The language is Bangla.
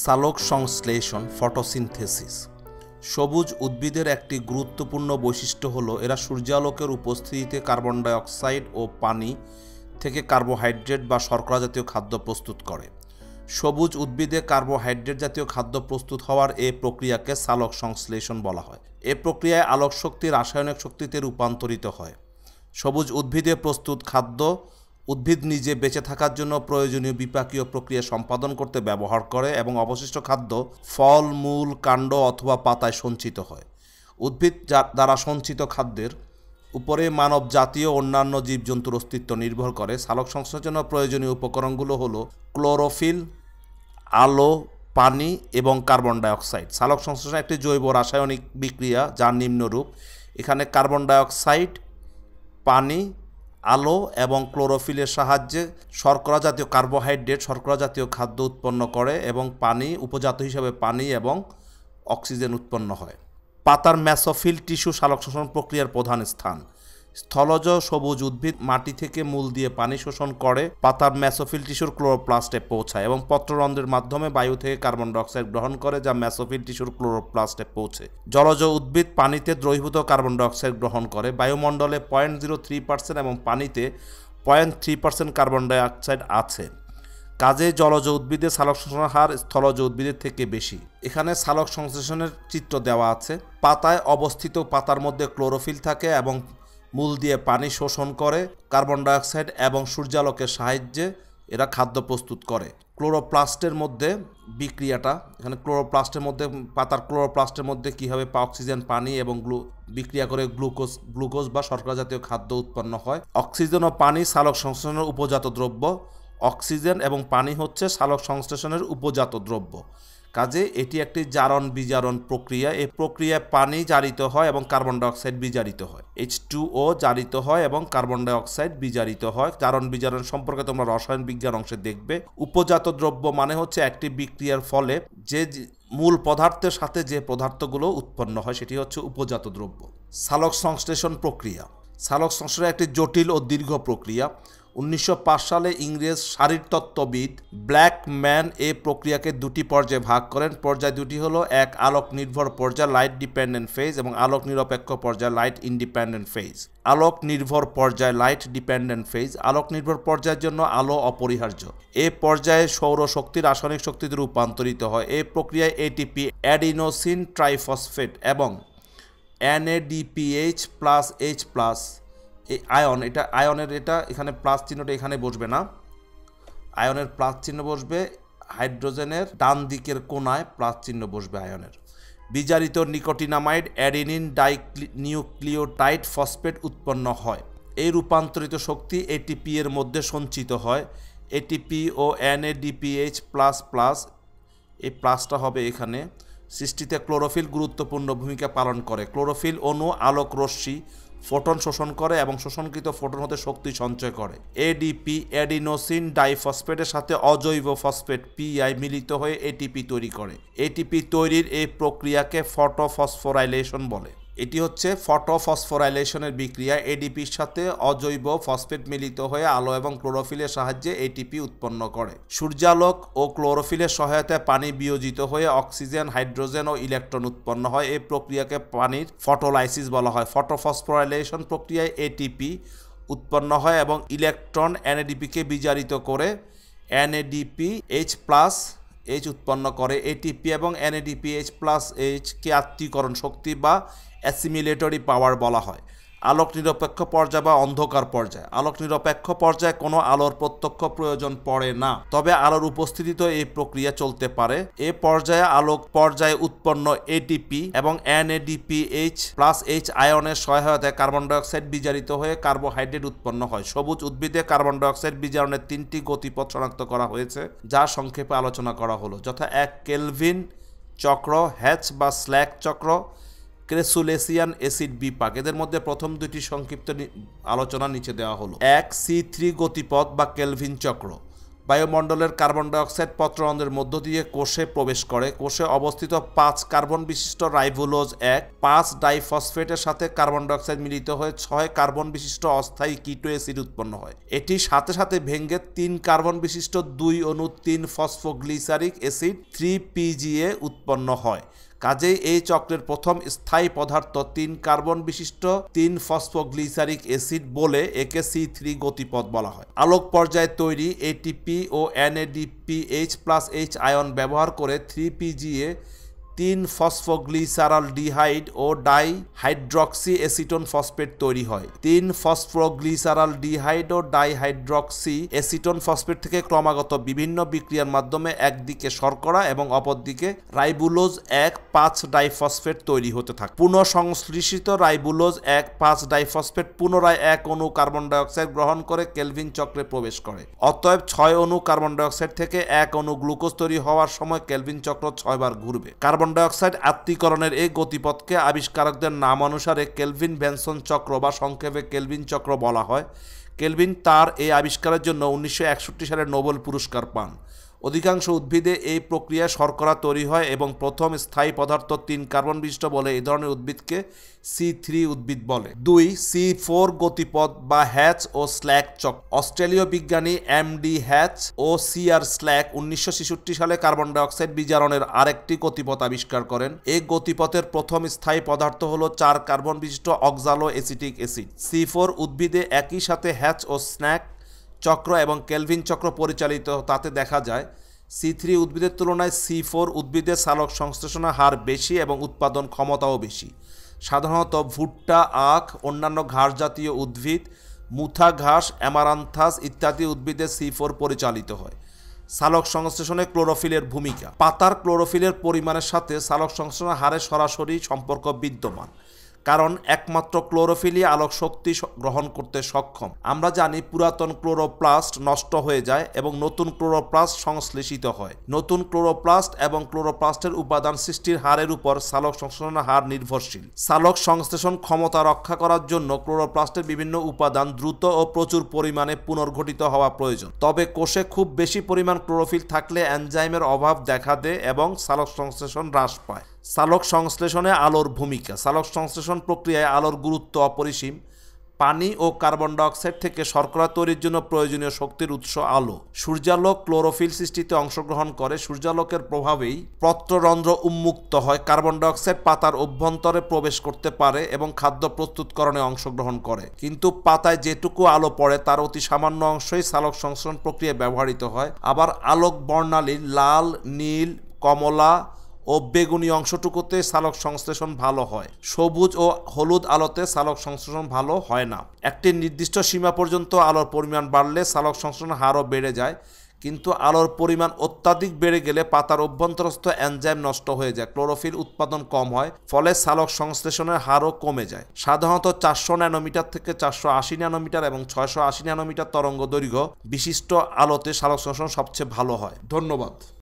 সালোক সংশ্লেষণ ফটোসিনথেসিস। সবুজ উদ্ভিদের একটি গুরুত্বপূর্ণ বৈশিষ্ট্য হলো এরা সূর্যালোকের উপস্থিতিতে কার্বন ডাই অক্সাইড ও পানি থেকে কার্বোহাইড্রেট বা শর্করা জাতীয় খাদ্য প্রস্তুত করে। সবুজ উদ্ভিদে কার্বোহাইড্রেট জাতীয় খাদ্য প্রস্তুত হওয়ার এই প্রক্রিয়াকে সালোক সংশ্লেষণ বলা হয়। এই প্রক্রিয়ায় আলোক শক্তি রাসায়নিক শক্তিতে রূপান্তরিত হয়। সবুজ উদ্ভিদে প্রস্তুত খাদ্য উদ্ভিদ নিজে বেঁচে থাকার জন্য প্রয়োজনীয় বিপাকীয় প্রক্রিয়া সম্পাদন করতে ব্যবহার করে এবং অবশিষ্ট খাদ্য ফল, মূল, কাণ্ড অথবা পাতায় সঞ্চিত হয়। উদ্ভিদ দ্বারা সঞ্চিত খাদ্যের উপরে মানব জাতীয় অন্যান্য জীবজন্তুর অস্তিত্ব নির্ভর করে। সালোক সংশ্লেষণের জন্য প্রয়োজনীয় উপকরণগুলো হলো ক্লোরোফিল, আলো, পানি এবং কার্বন ডাইঅক্সাইড। সালোক সংশ্লেষণ একটি জৈব রাসায়নিক বিক্রিয়া যার নিম্নরূপ। এখানে কার্বন ডাইঅক্সাইড, পানি, আলো এবং ক্লোরোফিলের সাহায্যে শর্করা জাতীয় কার্বোহাইড্রেট শর্করা জাতীয় খাদ্য উৎপন্ন করে এবং পানি উপজাত হিসাবে পানি এবং অক্সিজেন উৎপন্ন হয়। পাতার মেসোফিল টিস্যু সালোক শোষণ প্রক্রিয়ার প্রধান স্থান। স্থলজ সবুজ উদ্ভিদ মাটি থেকে মূল দিয়ে পানি শোষণ করে পাতার মেসোফিল টিস্যুর ক্লোরোপ্লাস্টে পৌঁছায় এবং পত্ররন্ধ্রের মাধ্যমে বায়ু থেকে কার্বন ডাইঅক্সাইড গ্রহণ করে যা মেসোফিল টিস্যুর ক্লোরোপ্লাস্টে পৌঁছে। জলজ উদ্ভিদ পানিতে দ্রবীভূত কার্বন ডাইঅক্সাইড গ্রহণ করে। বায়ুমণ্ডলে 0.03% এবং পানিতে 0.3% কার্বন ডাইঅক্সাইড আছে। কাজে জলজ উদ্ভিদের সালোক সংশ্লেষণের হার স্থলজ উদ্ভিদের থেকে বেশি। এখানে সালোক সংশ্লেষণের চিত্র দেওয়া আছে। পাতায় অবস্থিত পাতার মধ্যে ক্লোরোফিল থাকে এবং মূল দিয়ে পানি শোষণ করে কার্বন ডাইঅক্সাইড এবং সূর্যালোকের সাহায্যে এরা খাদ্য প্রস্তুত করে। ক্লোরোপ্লাস্টের মধ্যে বিক্রিয়াটা এখানে ক্লোরোপ্লাস্টের মধ্যে পাতার ক্লোরোপ্লাস্টের মধ্যে কীভাবে অক্সিজেন, পানি এবং বিক্রিয়া করে গ্লুকোজ বা শর্করা জাতীয় খাদ্য উৎপন্ন হয়। অক্সিজেন ও পানি সালোক সংশ্লেষণের উপজাত দ্রব্য। অক্সিজেন এবং পানি হচ্ছে সালোক সংশ্লেষণের উপজাত দ্রব্য। কাজে এটি একটি জারণ বিজারণ প্রক্রিয়া। এই প্রক্রিয়ায় পানি জারিত হয় এবং কার্বন ডাইঅক্সাইড বিজারিত হয়। H2O জারিত হয় এবং কার্বন ডাইঅক্সাইড বিজারিত হয়। জারণ বিজারণ সম্পর্কে তোমরা রসায়ন বিজ্ঞান অংশে দেখবে। উপজাত দ্রব্য মানে হচ্ছে একটি বিক্রিয়ার ফলে যে মূল পদার্থের সাথে যে পদার্থগুলো উৎপন্ন হয় সেটি হচ্ছে উপজাত দ্রব্য। সালোক সংশ্লেষণ প্রক্রিয়া। সালোক সংশ্লেষণ একটি জটিল ও দীর্ঘ প্রক্রিয়া। 1905 সালে ইংরেজ শারীরতত্ত্ববিদ ব্ল্যাকম্যান এই প্রক্রিয়াকে দুটি পর্যায়ে ভাগ করেন। পর্যায় দুটি হলো, এক আলোক নির্ভর পর্যায় লাইট ডিপেন্ডেন্ট ফেজ এবং আলোক নিরপেক্ষ পর্যায় লাইট ইন্ডিপেন্ডেন্ট ফেজ। আলোক নির্ভর পর্যায় লাইট ডিপেন্ডেন্ট ফেজ। আলোক নির্ভর পর্যায়ের জন্য আলো অপরিহার্য। এই পর্যায়ে সৌরশক্তি রাসায়নিক শক্তিতে রূপান্তরিত হয়। এই প্রক্রিয়ায় এটিপি, অ্যাডিনোসিন ট্রাইফসফেট এবং NADPH+H+ এই আয়ন, এটা আয়নের এটা এখানে প্লাস চিহ্নটা এখানে বসবে না, আয়নের প্লাস চিহ্ন বসবে হাইড্রোজেনের ডান দিকের কোনায়, প্লাস চিহ্ন বসবে আয়নের। বিজারিত নিকোটিনামাইড অ্যাডেনিন ডাইনিউক্লিওটাইড ফসফেট উৎপন্ন হয়। এই রূপান্তরিত শক্তি এটিপি এর মধ্যে সঞ্চিত হয়। এটিপি ও NADPH++ এই প্লাসটা হবে এখানে। সৃষ্টিতে ক্লোরোফিল গুরুত্বপূর্ণ ভূমিকা পালন করে। ক্লোরোফিল অণু আলোক রশ্মি ফোটন শোষণ করে এবং শোষণকৃত ফোটন হতে শক্তি সঞ্চয় করে। এডিপি অ্যাডিনোসিন ডাইফসফেটের সাথে অজৈব ফসফেট PI মিলিত হয়ে এটিপি তৈরি করে। এটিপি তৈরির এই প্রক্রিয়াকে ফটোফসফোরাইলেশন বলে। এটি হচ্ছে ফটোফসফোরাইলেশনের বিক্রিয়া। এডিপির সাথে অজৈব ফসফেট মিলিত হয়ে আলো এবং ক্লোরোফিলের সাহায্যে এটিপি উৎপন্ন করে। সূর্যালোক ও ক্লোরোফিলের সহায়তায় পানি বিয়োজিত হয়ে অক্সিজেন, হাইড্রোজেন ও ইলেকট্রন উৎপন্ন হয়। এই প্রক্রিয়াকে পানির ফটোলাইসিস বলা হয়। ফটোফসফোরাইলেশন প্রক্রিয়ায় এটিপি উৎপন্ন হয় এবং ইলেকট্রন NADPকে বিজারিত করে NADPH+ উৎপন্ন করে। এটিপি এবং NADPH+ কে আত্মীকরণ শক্তি বা অ্যাসিমিলেটরি পাওয়ার বলা হয়। আলোক নিরপেক্ষ পর্যায় বা অন্ধকার পর্যায়। আলোক নিরপেক্ষ পর্যায়ে কোনো আলোর প্রত্যক্ষ প্রয়োজন পড়ে না, তবে আলোর উপস্থিতিতে এই প্রক্রিয়া চলতে পারে। এ পর্যায়ে আলোক পর্যায়ে উৎপন্ন এটিপি এবং NADPH+H আয়নের সহায়তায় কার্বন ডাইঅক্সাইড বিজারিত হয়ে কার্বোহাইড্রেট উৎপন্ন হয়। সবুজ উদ্ভিদে কার্বন ডাইঅক্সাইড বিজারণের 3টি গতিপথ শনাক্ত করা হয়েছে, যা সংক্ষেপে আলোচনা করা হলো, যথা 1 কেলভিন চক্র, হ্যাচ বা স্ল্যাক চক্র, ক্রেসুলেসিয়ান অ্যাসিড বিপাক। এদের মধ্যে প্রথম দুটি সংক্ষিপ্ত আলোচনা নিচে দেওয়া হলো। 1 C3 গতিপথ বা কেলভিন চক্র। বায়ুমণ্ডলের কার্বন ডাইঅক্সাইড পত্ররন্ধ্রের মধ্য দিয়ে কোষে প্রবেশ করে। কোষে অবস্থিত 5 কার্বন বিশিষ্ট রাইবোলোজ 5 ডাইফসফেটের সাথে কার্বন ডাইঅক্সাইড মিলিত হয়ে 6 কার্বন বিশিষ্ট অস্থায়ী কিটো অ্যাসিড উৎপন্ন হয়। এটি সাথে সাথে ভেঙে 3 কার্বন বিশিষ্ট 2 অণু 3 ফসফোগ্লিসারিক অ্যাসিড 3PGA উৎপন্ন হয়। কাজেই এই চক্রের প্রথম স্থায়ী পদার্থ 3 কার্বন বিশিষ্ট 3 ফসফোগ্লিসারিক অ্যাসিড বলে একে C3 গতিপথ বলা হয়। আলোক পর্যায়ে তৈরি ATP ও NADPH+H আয়ন ব্যবহার করে 3PGA 3 ফসফোগ্লিসারালডিহাইড ও ডাইহাইড্রক্সি অ্যাসিটোন ফসফেট তৈরি হয়। 3 ফসফোগ্লিসারালডিহাইড ও ডাইহাইড্রক্সি অ্যাসিটোন ফসফেট থেকে ক্রমাগত বিভিন্ন বিক্রিয়ার মাধ্যমে একদিকে শর্করা এবং অপরদিকে রাইবোলোজ 5 ডাইফসফেট তৈরি হতে থাকে। পুনঃসংশ্লেষিত রাইবোলোজ 5 ডাইফসফেট পুনরায় 1 অণু কার্বন ডাইঅক্সাইড গ্রহণ করে কেলভিন চক্রে প্রবেশ করে। অতএব 6 অণু কার্বন ডাইঅক্সাইড থেকে 1 অণু গ্লুকোজ তৈরি হওয়ার সময় কেলভিন চক্র 6 বার ঘুরবে। কার্বন ডাইঅক্সাইড আত্তীকরণের এই গতিপথকে আবিষ্কারকদের নাম অনুসারে কেলভিন ভ্যানসন চক্র বা সংক্ষেপে কেলভিন চক্র বলা হয়। কেলভিন তার এই আবিষ্কারের জন্য 1961 সালে নোবেল পুরস্কার পান। অধিকাংশ উদ্ভিদে এই প্রক্রিয়ায় শর্করা তৈরি হয় এবং প্রথম স্থায়ী পদার্থ 3 কার্বন বিশিষ্ট বলে এই ধরনের উদ্ভিদকে C3 উদ্ভিদ বলে। 2 C4 গতিপথ বা হ্যাচ ও স্ল্যাক চক্র। অস্ট্রেলীয় বিজ্ঞানী MD হ্যাচ ও CR স্ল্যাক 1966 সালে কার্বন ডাইঅক্সাইড বিজারণের আরেকটি গতিপথ আবিষ্কার করেন। এই গতিপথের প্রথম স্থায়ী পদার্থ হলো 4 কার্বন বিশিষ্ট অক্সালো অ্যাসিটিক অ্যাসিড। C4 উদ্ভিদে একই সাথে হ্যাচ ও স্ল্যাক চক্র এবং কেলভিন চক্র পরিচালিত। তাতে দেখা যায় C3 উদ্ভিদের তুলনায় C4 উদ্ভিদের সালোক সংশ্লেষণের হার বেশি এবং উৎপাদন ক্ষমতাও বেশি। সাধারণত ভুট্টা, আখ, অন্যান্য ঘাস জাতীয় উদ্ভিদ, মুথা ঘাস, অ্যামারান্থাস ইত্যাদি উদ্ভিদে C4 পরিচালিত হয়। সালোক সংশ্লেষণে ক্লোরোফিলের ভূমিকা। পাতার ক্লোরোফিলের পরিমাণের সাথে সালোক সংশ্লেষণের হারের সরাসরি সম্পর্ক বিদ্যমান, কারণ একমাত্র ক্লোরোফিলই আলোক শক্তি গ্রহণ করতে সক্ষম। আমরা জানি পুরাতন ক্লোরোপ্লাস্ট নষ্ট হয়ে যায় এবং নতুন ক্লোরোপ্লাস্ট সংশ্লেষিত হয়। নতুন ক্লোরোপ্লাস্ট এবং ক্লোরোপ্লাস্টের উপাদান সৃষ্টির হারের উপর সালোক সংশ্লেষণের হার নির্ভরশীল। সালোক সংশ্লেষণ ক্ষমতা রক্ষা করার জন্য ক্লোরোপ্লাস্টের বিভিন্ন উপাদান দ্রুত ও প্রচুর পরিমাণে পুনর্গঠিত হওয়া প্রয়োজন। তবে কোষে খুব বেশি পরিমাণ ক্লোরোফিল থাকলে এনজাইমের অভাব দেখা দেয় এবং সালোক সংশ্লেষণ হ্রাস পায়। সালোক সংশ্লেষণে আলোর ভূমিকা। সালোক সংশ্লেষণ প্রক্রিয়ায় আলোর গুরুত্ব অপরিসীম। পানি ও কার্বন ডাইঅক্সাইড থেকে শর্করা তৈরির জন্য প্রয়োজনীয় শক্তির উৎস আলো। সূর্যালোক ক্লোরোফিল সৃষ্টিতে অংশগ্রহণ করে। সূর্যালোকের প্রভাবেই পত্ররন্ধ্র উন্মুক্ত হয়। কার্বন ডাইঅক্সাইড পাতার অভ্যন্তরে প্রবেশ করতে পারে এবং খাদ্য প্রস্তুতকরণে অংশগ্রহণ করে। কিন্তু পাতায় যেটুকু আলো পড়ে তার অতি সামান্য অংশই সালোক সংশ্লেষণ প্রক্রিয়ায় ব্যবহৃত হয়। আবার আলোক বর্ণালীর লাল, নীল, কমলা ও বেগুনি অংশটুকুতে সালোক সংশ্লেষণ ভালো হয়। সবুজ ও হলুদ আলোতে সালোক সংশ্লেষণ ভালো হয় না। একটি নির্দিষ্ট সীমা পর্যন্ত আলোর পরিমাণ বাড়লে সালোক সংশ্লেষণ হারও বেড়ে যায়, কিন্তু আলোর পরিমাণ অত্যাধিক বেড়ে গেলে পাতার অভ্যন্তরস্থ এনজাইম নষ্ট হয়ে যায়, ক্লোরোফিল উৎপাদন কম হয়, ফলে সালোক সংশ্লেষণের হারও কমে যায়। সাধারণত 400 ন্যানোমিটার থেকে 480 ন্যানোমিটার এবং 680 ন্যানোমিটার তরঙ্গ দৈর্ঘ্য বিশিষ্ট আলোতে সালোক সংশ্লেষণ সবচেয়ে ভালো হয়। ধন্যবাদ।